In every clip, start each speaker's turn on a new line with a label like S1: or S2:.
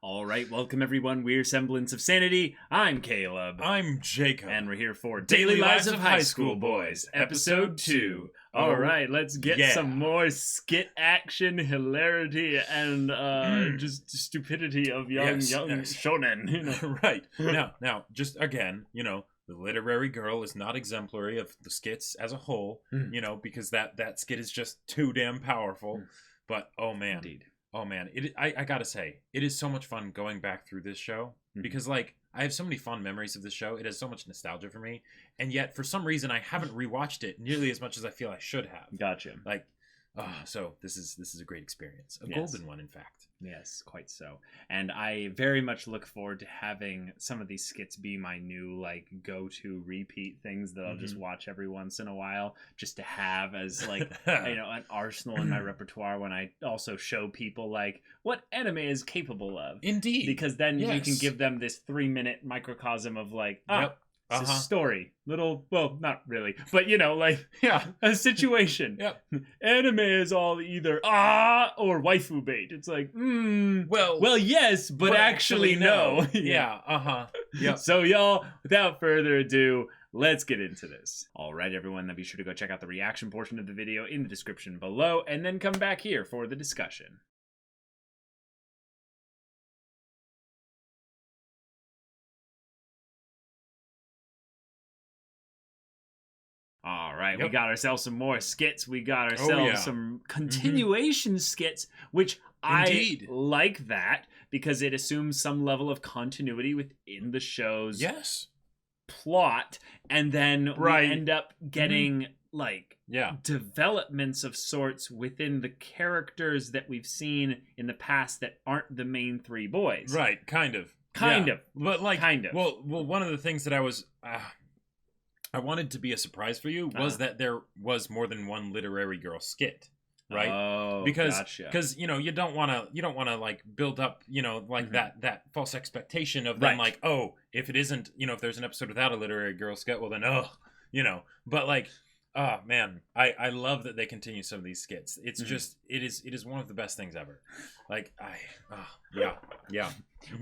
S1: All right, welcome everyone. We're Semblance of Sanity. I'm Caleb.
S2: I'm Jacob.
S1: And we're here for Daily Lives of High School Boys, Episode 2. All right, let's get some more skit action, hilarity, and just stupidity of young shonen. You know?
S2: Right. Now, just again, the literary girl is not exemplary of the skits as a whole, because that skit is just too damn powerful. But, oh man.
S1: Indeed.
S2: Oh man, I gotta say, it is so much fun going back through this show because I have so many fond memories of this show. It has so much nostalgia for me, and yet for some reason I haven't rewatched it nearly as much as I feel I should have.
S1: Gotcha.
S2: So this is a great experience, a golden one, in fact.
S1: Yes, quite so. And I very much look forward to having some of these skits be my new go-to repeat things that I'll just watch every once in a while, just to have as an arsenal in my repertoire when I also show people what anime is capable of.
S2: Indeed.
S1: Because then you can give them this 3-minute microcosm of it's a story. Well, not really. But, a situation.
S2: Yep.
S1: Anime is all either or waifu bait. It's well, yes, but actually no.
S2: Yeah, Yep.
S1: So, y'all, without further ado, let's get into this. All right, everyone, then be sure to go check out the reaction portion of the video in the description below, and then come back here for the discussion. All right, we got ourselves some more skits. We got ourselves some continuation skits, which
S2: Indeed.
S1: I like that because it assumes some level of continuity within the show's plot, and then we end up getting developments of sorts within the characters that we've seen in the past that aren't the main three boys.
S2: Right, kind of. But kind of. Well, one of the things that I wanted to be a surprise for you was that there was more than one literary girl skit, right?
S1: Oh,
S2: because you don't want to build up that false expectation of them if it isn't if there's an episode without a literary girl skit, well then but oh man, I love that they continue some of these skits. It's just it is one of the best things ever.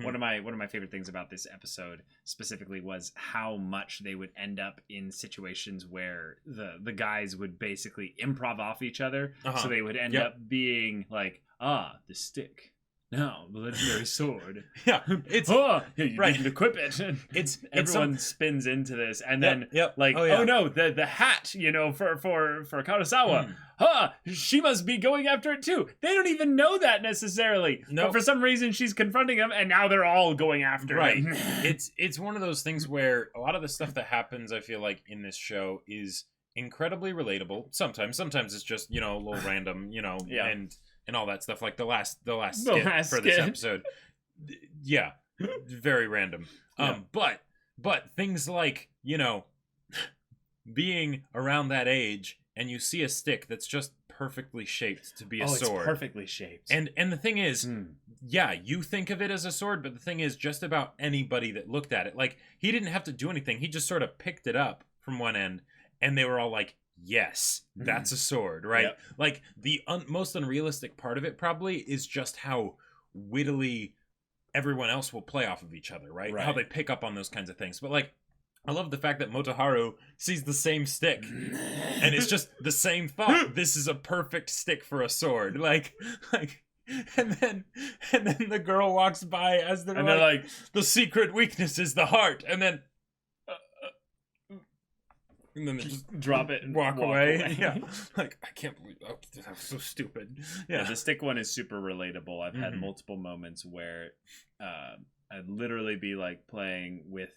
S1: One of my favorite things about this episode specifically was how much they would end up in situations where the guys would basically improv off each other. So they would end up being the stick. No, the legendary sword.
S2: It's
S1: you didn't equip it. Everyone spins into this, and then oh no, the hat, for Karasawa. She must be going after it too. They don't even know that necessarily. No. But for some reason she's confronting him, and now they're all going after him.
S2: It's one of those things where a lot of the stuff that happens, I feel like, in this show is incredibly relatable. Sometimes it's just, a little random, and all that stuff, like the last skit for this episode. Yeah, very random. But things like, being around that age and you see a stick that's just perfectly shaped to be a sword.
S1: It's perfectly shaped.
S2: And the thing is, you think of it as a sword, but the thing is, just about anybody that looked at it, he didn't have to do anything. He just sort of picked it up from one end, and they were all like, yes, that's a sword, right? Yep. The most unrealistic part of it probably is just how wittily everyone else will play off of each other, right? How they pick up on those kinds of things. But I love the fact that Motoharu sees the same stick and it's just the same thought. This is a perfect stick for a sword. And then the girl walks by as they're like, the secret weakness is the heart, and then they just
S1: drop it and
S2: walk away. Yeah, I can't believe that was so stupid.
S1: Yeah, the stick one is super relatable. I've had multiple moments where I'd literally be playing with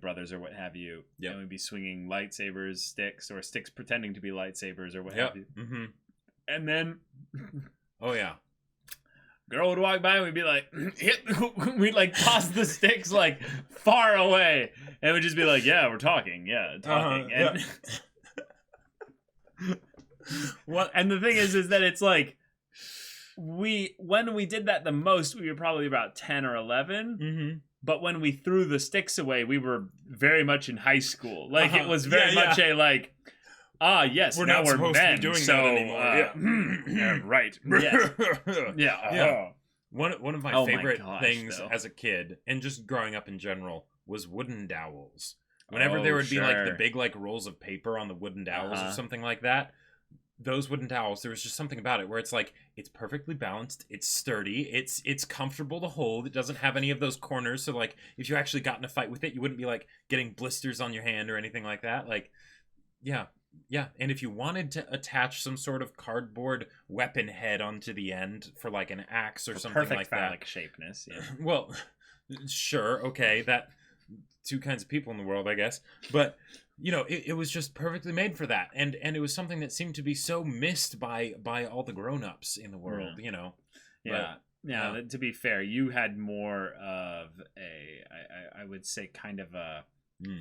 S1: brothers or what have you, and we'd be swinging lightsabers, sticks, or sticks pretending to be lightsabers or what have you. And then girl would walk by and we'd be like, we'd toss the sticks far away, and we'd just be like, we're talking. And and the thing is that it's when we did that the most, we were probably about 10 or 11. But when we threw the sticks away, we were very much in high school. It was very much yes,
S2: we're
S1: now
S2: not
S1: we're
S2: supposed
S1: men,
S2: to be doing
S1: so,
S2: that anymore.
S1: right. Yes.
S2: Yeah. One of my
S1: Oh my
S2: favorite
S1: gosh,
S2: things
S1: though.
S2: as a kid, and just growing up in general, was wooden dowels. Whenever there would be like the
S1: sure.
S2: big like rolls of paper on the wooden dowels or
S1: Uh-huh.
S2: something like that, those wooden dowels, there was just something about it where it's like it's perfectly balanced, it's sturdy, it's comfortable to hold, it doesn't have any of those corners, so like if you actually got in a fight with it, you wouldn't be like getting blisters on your hand or anything like that. Like, yeah. Yeah, and if you wanted to attach some sort of cardboard weapon head onto the end for like an axe or something
S1: Perfect
S2: like
S1: phallic
S2: that.
S1: shapeness. Yeah.
S2: Well, sure, okay, that two kinds of people in the world, I guess. But you know, it was just perfectly made for that, and it was something that seemed to be so missed by all the grown-ups in the world. You know.
S1: Yeah. Yeah. To be fair, you had more of I would say kind of a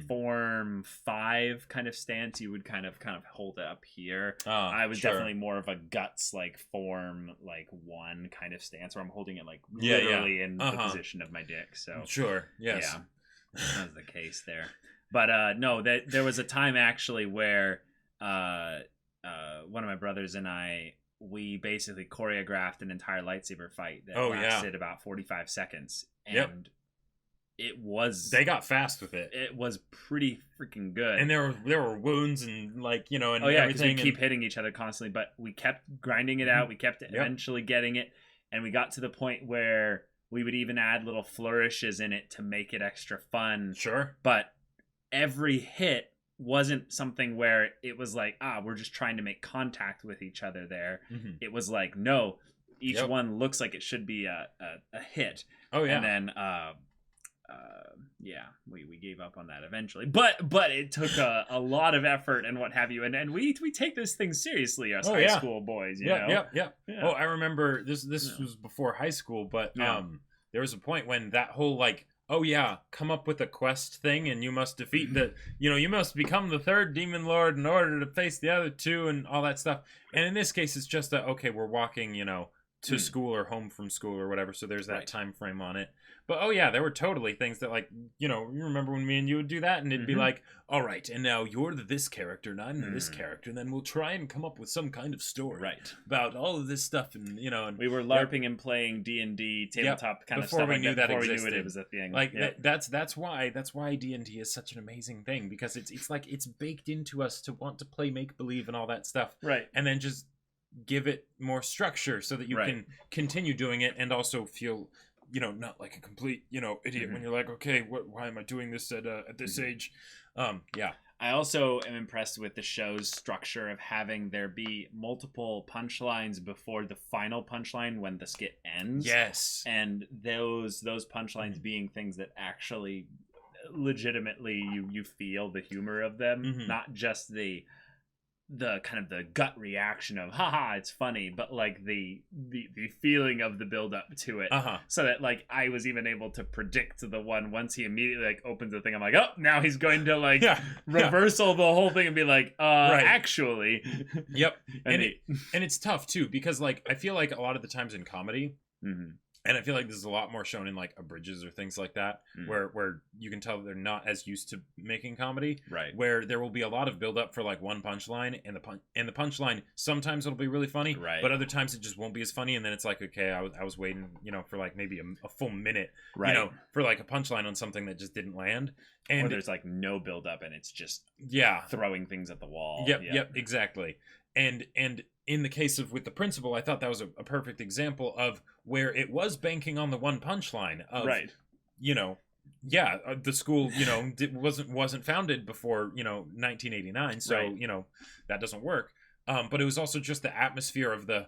S1: form 5 kind of stance. You would kind of hold it up here. I was definitely more of a guts like form like 1 kind of stance where I'm holding it like literally in the position of my dick. So
S2: yes,
S1: yeah, that was the case there. But no, there was a time actually where one of my brothers and we basically choreographed an entire lightsaber fight that lasted about 45 seconds, and they got fast with it. It was pretty freaking good, and there were wounds and like and everything. We keep hitting each other constantly, but we kept grinding it out. We kept eventually getting it, and we got to the point where we would even add little flourishes in it to make it extra fun. Sure, but every hit wasn't something where it was like, we're just trying to make contact with each other there. It was like, no, each one looks like it should be a hit. And then we gave up on that eventually, but it took a lot of effort and what have you, and we take this thing seriously as high school boys, you know. Oh, I remember this was before high school, but there was a point when that whole like, come up with a quest thing, and you must defeat you must become the 3rd demon lord in order to face the other 2 and all that stuff. And in this case, it's just we're walking, to school or home from school or whatever. So there's that time frame on it. But there were totally things that like, you remember when me and you would do that, and it'd be like, all right, and now you're this character and I'm this character, and then we'll try and come up with some kind of story about all of this stuff, and and we were LARPing and playing D&D tabletop kind of stuff before we knew it was a thing. Like that's why D&D is such an amazing thing, because it's like it's baked into us to want to play make believe and all that stuff, and then just give it more structure so that you can continue doing it and also feel not like a complete idiot when you're like, okay, why am I doing this at this age? I also am impressed with the show's structure of having there be multiple punchlines before the final punchline when the skit ends. Yes. And those punchlines being things that actually legitimately you feel the humor of them, not just the kind of the gut reaction of haha it's funny, but like the feeling of the build up to it, so that like I was even able to predict the one once he immediately like opens the thing. I'm like, oh, now he's going to like reversal the whole thing and be like actually and it's tough too, because like I feel like a lot of the times in comedy, and I feel like this is a lot more shown in like abridges or things like that, where you can tell they're not as used to making comedy. Right. Where there will be a lot of build up for like one punchline, and the punchline sometimes it'll be really funny, but other times it just won't be as funny, and then it's like, okay, I was waiting, for like maybe a full minute, for like a punchline on something that just didn't land, and or there's like no build up and it's just throwing things at the wall. Yep, exactly. And in the case of with the principal, I thought that was a perfect example of where it was banking on the one punchline of, the school, wasn't founded before, 1989. So, that doesn't work. But it was also just the atmosphere of the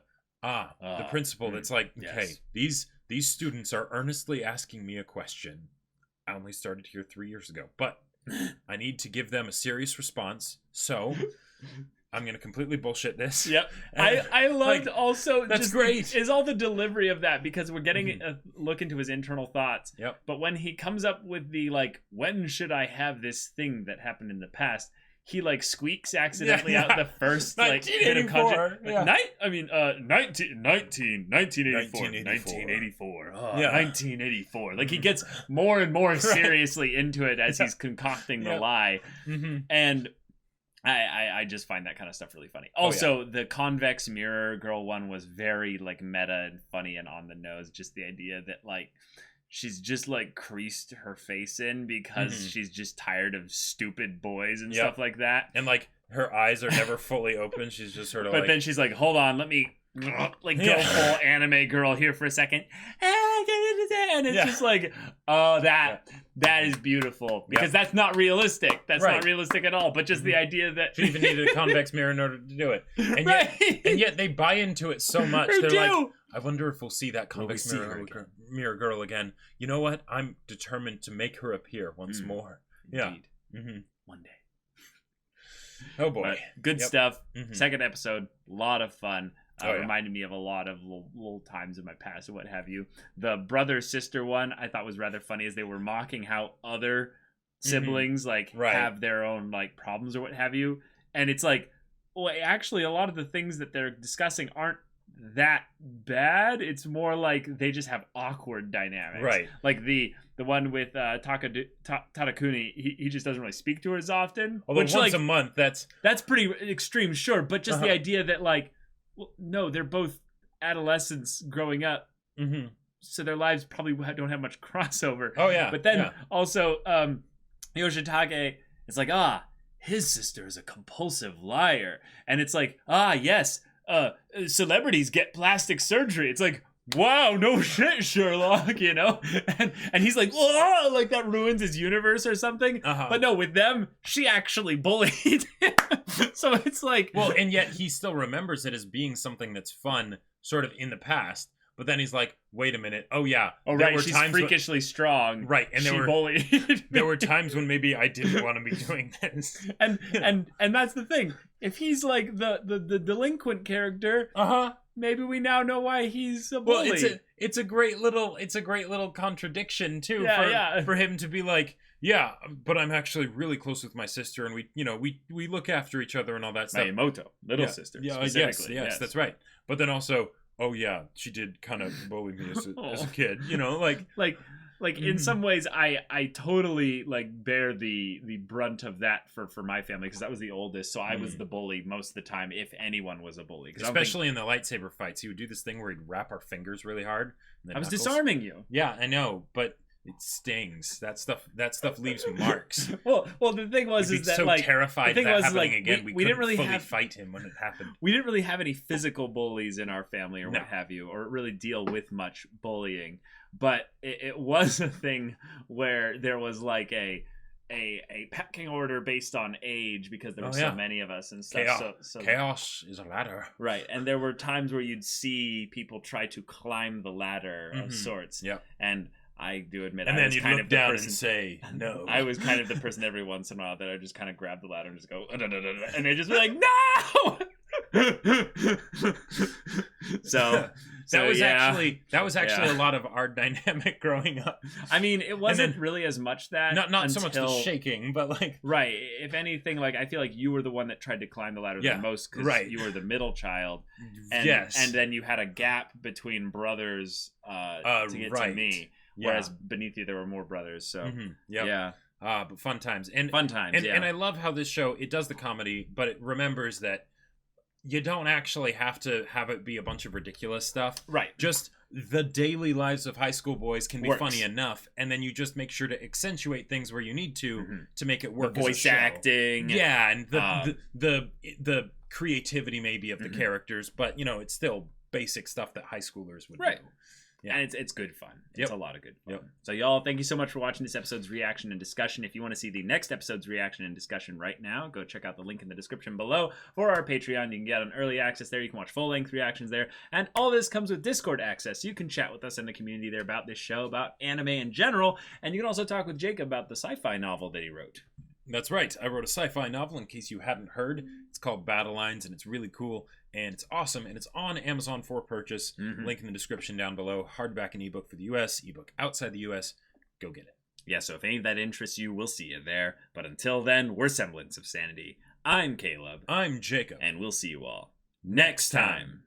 S1: principal that's like, okay, these students are earnestly asking me a question. I only started here 3 years ago, but I need to give them a serious response. So I'm going to completely bullshit this. Yep. I loved like, also... That's just great. Is all the delivery of that, because we're getting a look into his internal thoughts. Yep. But when he comes up with the, like, when should I have this thing that happened in the past, he, like, squeaks accidentally out the first, like, bit of content. Yeah. 1984. Oh, 1984. Like, he gets more and more seriously into it as he's concocting the lie. And... I just find that kind of stuff really funny. Also, the convex mirror girl one was very like meta and funny and on the nose. Just the idea that like she's just like creased her face in because she's just tired of stupid boys and stuff like that.
S2: And like her eyes are never fully open. She's just sort of
S1: but then she's like, hold on, let me like go full anime girl here for a second. And it's just like, oh, that is beautiful because that's not realistic. That's not realistic at all. But just the idea that
S2: she even needed a convex mirror in order to do it, and yet they buy into it so much. They're like, I wonder if we'll see that convex mirror girl again. You know what? I'm determined to make her appear once more.
S1: Indeed.
S2: Yeah,
S1: one day.
S2: Oh boy,
S1: but good stuff. Second episode, a lot of fun. Reminded me of a lot of little times in my past and what have you. The brother-sister one I thought was rather funny as they were mocking how other siblings have their own like problems or what have you. And it's like, well, actually a lot of the things that they're discussing aren't that bad. It's more like they just have awkward dynamics.
S2: Right.
S1: Like the one with Tadakuni, he just doesn't really speak to her as often.
S2: Although once a month, that's
S1: pretty extreme, sure. But just the idea that like, well, no, they're both adolescents growing up, so their lives probably don't have much crossover.
S2: Oh yeah.
S1: But then also, Yoshitake is like, his sister is a compulsive liar, and it's like, yes, celebrities get plastic surgery. It's like, wow, no shit, Sherlock, you know? And he's like, whoa, like that ruins his universe or something. But no, with them, she actually bullied him. So it's like...
S2: Well, and yet he still remembers it as being something that's fun, sort of in the past. But then he's like, wait a minute. Oh, yeah.
S1: Oh, right, she's freakishly strong.
S2: Right, and
S1: she bullied.
S2: There were times when maybe I didn't want to be doing this.
S1: And that's the thing. If he's like the delinquent character... Maybe we now know why he's a bully.
S2: Well, it's a great little contradiction too for him to be like, yeah, but I'm actually really close with my sister, and we look after each other and all that stuff.
S1: Miyamoto, little sister, specifically.
S2: Yes, that's right. But then also, oh yeah, she did kind of bully me as a kid, like
S1: in some ways I totally like bear the brunt of that for my family because I was the oldest, so I was the bully most of the time if anyone was a bully.
S2: Especially in the lightsaber fights, he would do this thing where he'd wrap our fingers really hard.
S1: I was disarming you.
S2: Yeah, I know, but it stings. That stuff leaves marks.
S1: well, the thing was is that
S2: so
S1: like
S2: terrified
S1: the thing
S2: that
S1: was
S2: happening
S1: like
S2: again.
S1: We didn't really
S2: fully fight him when it happened.
S1: We didn't really have any physical bullies in our family or what have you, or really deal with much bullying. But it was a thing where there was like a pecking order based on age because there were so many of us and stuff.
S2: Chaos is a ladder.
S1: Right, and there were times where you'd see people try to climb the ladder of sorts.
S2: Yeah,
S1: and I do admit,
S2: and then you'd look down and say no.
S1: I was kind of the person every once in a while that I just kind of grab the ladder and just go, and they just be like, no. So
S2: that was actually a lot of our dynamic growing up.
S1: I mean, it wasn't really as much that
S2: not so much the shaking, but like
S1: right. If anything, like I feel like you were the one that tried to climb the ladder the most because you were the middle child, and then you had a gap between brothers to get to me. Whereas beneath you there were more brothers. So
S2: but fun times and I love how this show it does the comedy, but it remembers that you don't actually have to have it be a bunch of ridiculous stuff.
S1: Right.
S2: Just the daily lives of high school boys can be funny enough, and then you just make sure to accentuate things where you need to make it work.
S1: The voice acting.
S2: Yeah, and the creativity maybe of the characters, but it's still basic stuff that high schoolers would do.
S1: Yeah. And it's good fun. It's a lot of good fun. So y'all, thank you so much for watching this episode's reaction and discussion. If you want to see the next episode's reaction and discussion right now, go check out the link in the description below for our Patreon. You can get on early access there. You can watch full-length reactions there. And all this comes with Discord access. You can chat with us in the community there about this show, about anime in general. And you can also talk with Jacob about the sci-fi novel that he wrote.
S2: That's right. I wrote a sci-fi novel, in case you hadn't heard. It's called Battle Lines, and it's really cool, and it's awesome, and it's on Amazon for purchase. Link in the description down below. Hardback and ebook for the U.S., ebook outside the U.S. Go get it.
S1: Yeah, so if any of that interests you, we'll see you there. But until then, we're Semblance of Sanity. I'm Caleb.
S2: I'm Jacob.
S1: And we'll see you all next time.